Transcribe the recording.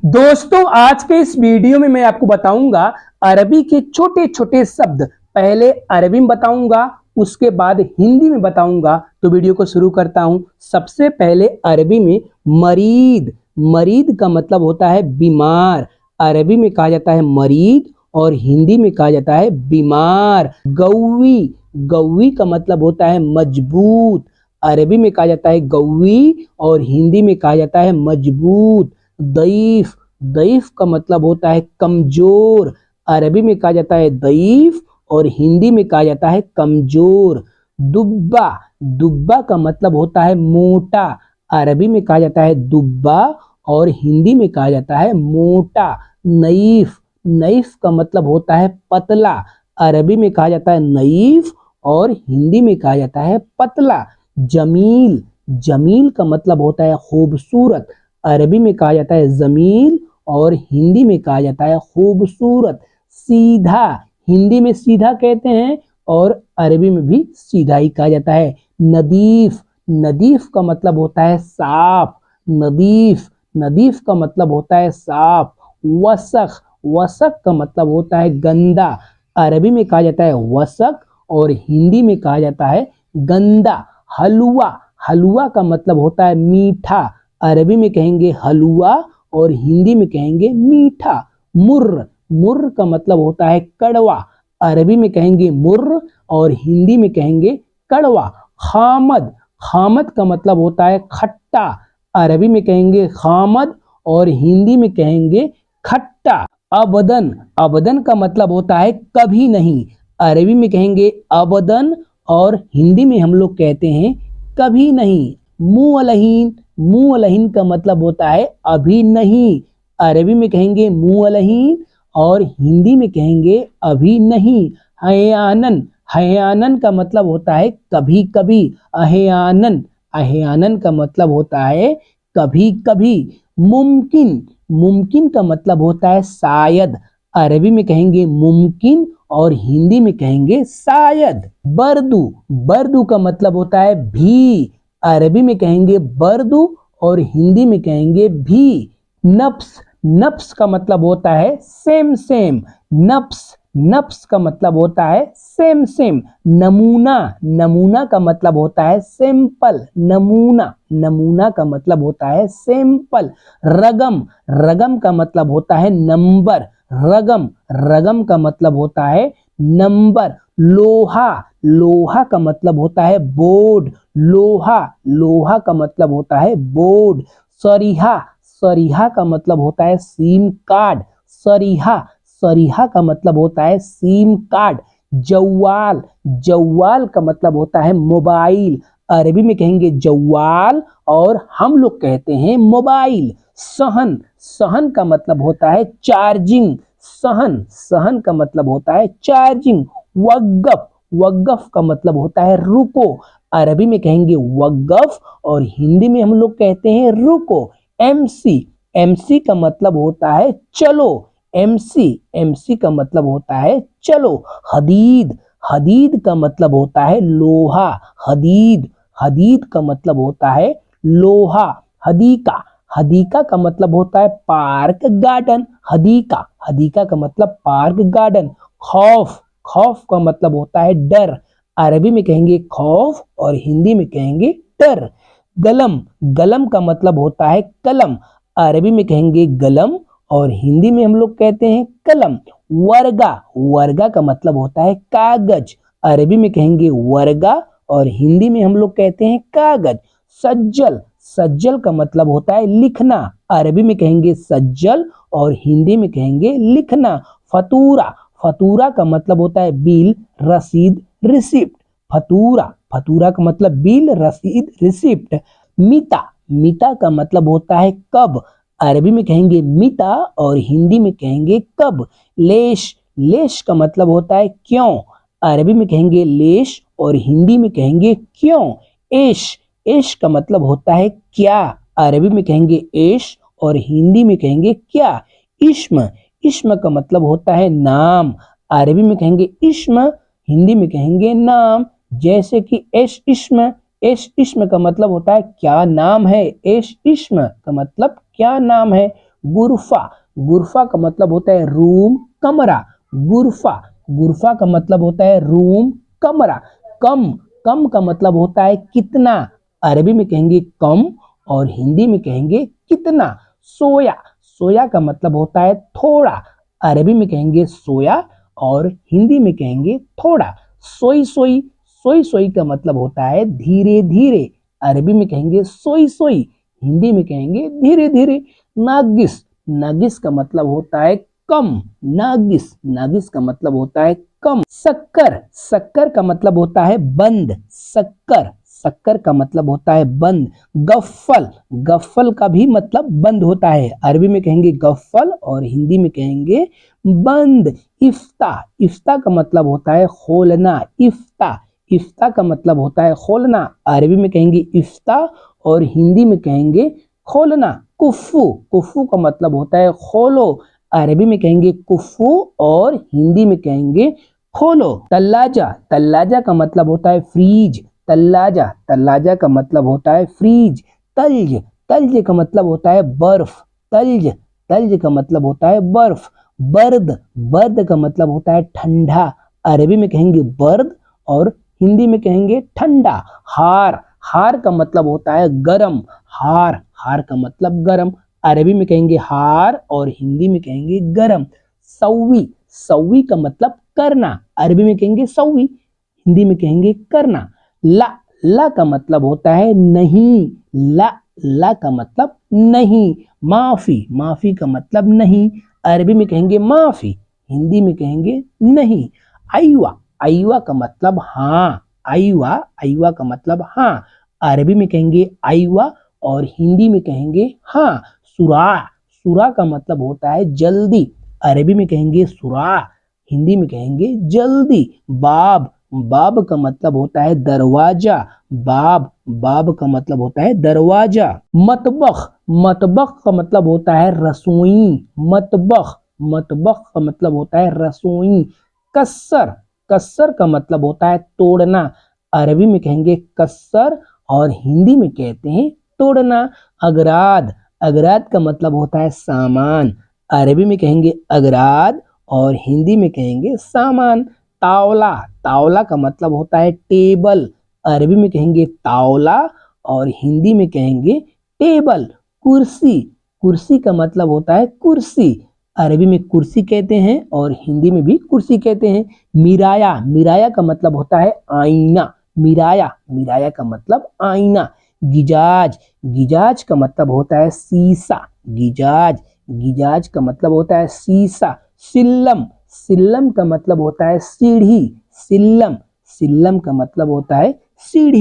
दोस्तों आज के इस वीडियो में मैं आपको बताऊंगा अरबी के छोटे छोटे शब्द। पहले अरबी में बताऊंगा, उसके बाद हिंदी में बताऊंगा। तो वीडियो को शुरू करता हूं। सबसे पहले अरबी में मरीद। मरीद का मतलब होता है बीमार। अरबी में कहा जाता है मरीद और हिंदी में कहा जाता है बीमार। गौवी। गौवी का मतलब होता है मजबूत। अरबी में कहा जाता है गौवी और हिंदी में कहा जाता है मजबूत। दईफ। दईफ का मतलब होता है कमजोर। अरबी में कहा जाता है दईफ और हिंदी में कहा जाता है कमजोर। दुब्बा। दुब्बा का मतलब होता है मोटा। अरबी में कहा जाता है दुब्बा और हिंदी में कहा जाता है मोटा। नईफ। नईफ का मतलब होता है पतला। अरबी में कहा जाता है नईफ और हिंदी में कहा जाता है पतला। जमील। जमील का मतलब होता है खूबसूरत। अरबी में कहा जाता है जमील और हिंदी में कहा जाता है खूबसूरत। सीधा। हिंदी में सीधा कहते हैं और अरबी में भी सीधा ही कहा जाता है। नदीफ। नदीफ का मतलब होता है साफ। नदीफ। नदीफ का मतलब होता है साफ। वसख। वसख का मतलब होता है गंदा। अरबी में कहा जाता है वसख और हिंदी में कहा जाता है गंदा। हलवा। हलवा का मतलब होता है मीठा। अरबी में कहेंगे हलवा और हिंदी में कहेंगे मीठा। मुर्र। मुर्र का मतलब होता है कड़वा। अरबी में कहेंगे मुर्र और हिंदी में कहेंगे कड़वा। खामद। खामद का मतलब होता है खट्टा। अरबी में कहेंगे खामद और हिंदी में कहेंगे खट्टा। अबदन। अबदन का मतलब होता है कभी नहीं। अरबी में कहेंगे अबदन और हिंदी में हम लोग कहते हैं कभी नहीं। मुअलहीन। मुअलहीन का मतलब होता है अभी नहीं। अरबी में कहेंगे मुअलहीन और हिंदी में कहेंगे अभी नहीं। हयानन। हयानन का मतलब होता है कभी कभी। अहयानन। अहयानन का मतलब होता है कभी कभी। मुमकिन। मुमकिन का मतलब होता है शायद। अरबी में कहेंगे मुमकिन और हिंदी में कहेंगे शायद। बर्दू। बर्दू का मतलब होता है भी। अरबी में कहेंगे बर्दू और हिंदी में कहेंगे भी। नफ्स। नफ्स का मतलब होता है सेम सेम। नफ्स। नफ्स का मतलब होता है सेम सेम। नमूना। नमूना का मतलब होता है सैंपल। नमूना। नमूना का मतलब होता है सैंपल। रगम। रगम का मतलब होता है नंबर। रगम। रगम का मतलब होता है नंबर। लोहा। लोहा का मतलब होता है बोर्ड। लोहा। लोहा का मतलब होता है बोर्ड। सरीहा। सरीहा का मतलब होता है सिम कार्ड। सरीहा। सरीहा का मतलब होता है सिम कार्ड। जव्वाल। जव्वाल का मतलब होता है मोबाइल। अरबी में कहेंगे जव्वाल और हम लोग कहते हैं मोबाइल। सहन। सहन का मतलब होता है चार्जिंग। सहन। सहन का मतलब होता है चार्जिंग। वक़्फ़। वक़्फ़ का मतलब होता है रुको। अरबी में कहेंगे वक़्फ़ और हिंदी में हम लोग कहते हैं रुको। एमसी। एमसी का मतलब होता है चलो। एमसी। एमसी का मतलब होता है चलो। हदीद। हदीद का मतलब होता है लोहा। हदीद। हदीद का मतलब होता है लोहा। हदीका। हदीका का मतलब होता है पार्क गार्डन। हदीका। हदीका का मतलब पार्क गार्डन। खौफ। खौफ का मतलब होता है डर। अरबी में कहेंगे खौफ और हिंदी में कहेंगे डर। गलम। गलम का मतलब होता है कलम। अरबी में कहेंगे गलम और हिंदी में हम लोग कहते हैं कलम। वर्गा। वर्गा का मतलब होता है कागज। अरबी में कहेंगे वर्गा और हिंदी में हम लोग कहते हैं कागज। सज्जल। सज्जल का मतलब होता है लिखना। अरबी में कहेंगे सज्जल और हिंदी में कहेंगे लिखना। फतूरा। फतूरा का मतलब होता है बिल, रसीद, रिसिप्ट। फतूरा। फतूरा का मतलब बिल, रसीद, रिसिप्ट। मिता। मिता का मतलब होता है कब। अरबी में कहेंगे मिता और हिंदी में कहेंगे कब। लेश। लेश का मतलब होता है क्यों। अरबी में कहेंगे लेश और हिंदी में कहेंगे क्यों। एश। एश का मतलब होता है क्या। अरबी में कहेंगे एश और हिंदी में कहेंगे क्या। इश्म। इश्म का मतलब होता है नाम। अरबी में कहेंगे इश्म, हिंदी में कहेंगे नाम। जैसे कि एश इश्म। एश इश्म का मतलब होता है क्या नाम है। एश इश्म का मतलब क्या नाम है। गुरफा, गुरफा का मतलब होता है रूम, कमरा। गुरफा, गुरफा का मतलब होता है रूम, कमरा। कम, कम का मतलब होता है कितना। अरबी में कहेंगे कम और हिंदी में कहेंगे कितना। सोया, सोया का मतलब होता है थोड़ा। अरबी में कहेंगे सोया और हिंदी में कहेंगे थोड़ा। सोई सोई, सोई सोई का मतलब होता है धीरे धीरे। अरबी में कहेंगे सोई सोई, हिंदी में कहेंगे धीरे धीरे। नागिस, नागिस का मतलब होता है कम। नागिस, नागिस का मतलब होता है कम। शक्कर, शक्कर का मतलब होता है बंद। शक्कर, शक्कर का मतलब होता है बंद। गफ्फल, गफ्फल का भी मतलब बंद होता है। अरबी में कहेंगे गफ्फल और हिंदी में कहेंगे बंद। इफ्ता, इफ्ता का मतलब होता है खोलना। इफ्ता, इफ्ता का मतलब होता है खोलना। अरबी में कहेंगे इफ्ता और हिंदी में कहेंगे खोलना। कुफ्फू, कुफ्फू का मतलब होता है खोलो। अरबी में कहेंगे कुफ्फू और हिंदी में कहेंगे खोलो। तल्लाजा, तल्लाजा का मतलब होता है फ्रीज। तल्लाजा, तल्लाजा का मतलब होता है फ्रीज। तल्ज, तल्ज का मतलब होता है बर्फ। तल्ज, तल्ज का मतलब होता है बर्फ। बर्द, बर्द का मतलब होता है ठंडा। अरबी में कहेंगे बर्द और हिंदी में कहेंगे ठंडा। हार, हार का मतलब होता है गरम। हार, हार का मतलब गरम। अरबी में कहेंगे हार और हिंदी में कहेंगे गरम। सौवी, सौवी का मतलब करना। अरबी में कहेंगे सौवी, हिंदी में कहेंगे करना। ला, ला का मतलब होता है नहीं। ला, ला का मतलब नहीं। माफी, माफी का मतलब नहीं। अरबी में कहेंगे माफी, हिंदी में कहेंगे नहीं। आईवा, आईवा का मतलब हाँ। आईवा, आईवा का मतलब हाँ। अरबी में कहेंगे आईवा और हिंदी में कहेंगे हाँ। सुरा, सुरा का मतलब होता है जल्दी। अरबी में कहेंगे सुरा, हिंदी में कहेंगे जल्दी। बाब, बाब का मतलब होता है दरवाजा। बाब, बाब का मतलब होता है दरवाजा। मतबख, मतबख का मतलब होता है रसोई। मतबख, मतबख का मतलब होता है रसोई। कस्सर, कस्सर का मतलब होता है तोड़ना। अरबी में कहेंगे कस्सर और हिंदी में कहते हैं तोड़ना। अगराद, अगराद का मतलब होता है सामान। अरबी में कहेंगे अगराद और हिंदी में कहेंगे सामान। तावला, तावला का मतलब होता है टेबल। अरबी में कहेंगे तावला और हिंदी में कहेंगे टेबल। कुर्सी, कुर्सी का मतलब होता है कुर्सी। अरबी में कुर्सी कहते हैं और हिंदी में भी कुर्सी कहते हैं। मिराया, मिराया का मतलब होता है आईना। मिराया, मिराया का मतलब आईना। गिजाज, गिजाज का मतलब होता है शीशा। गिजाज, गिजाज का मतलब होता है शीशा। सिल्लम, सिल्लम का मतलब होता है सीढ़ी। सिल्लम, सिल्लम का मतलब होता है सीढ़ी।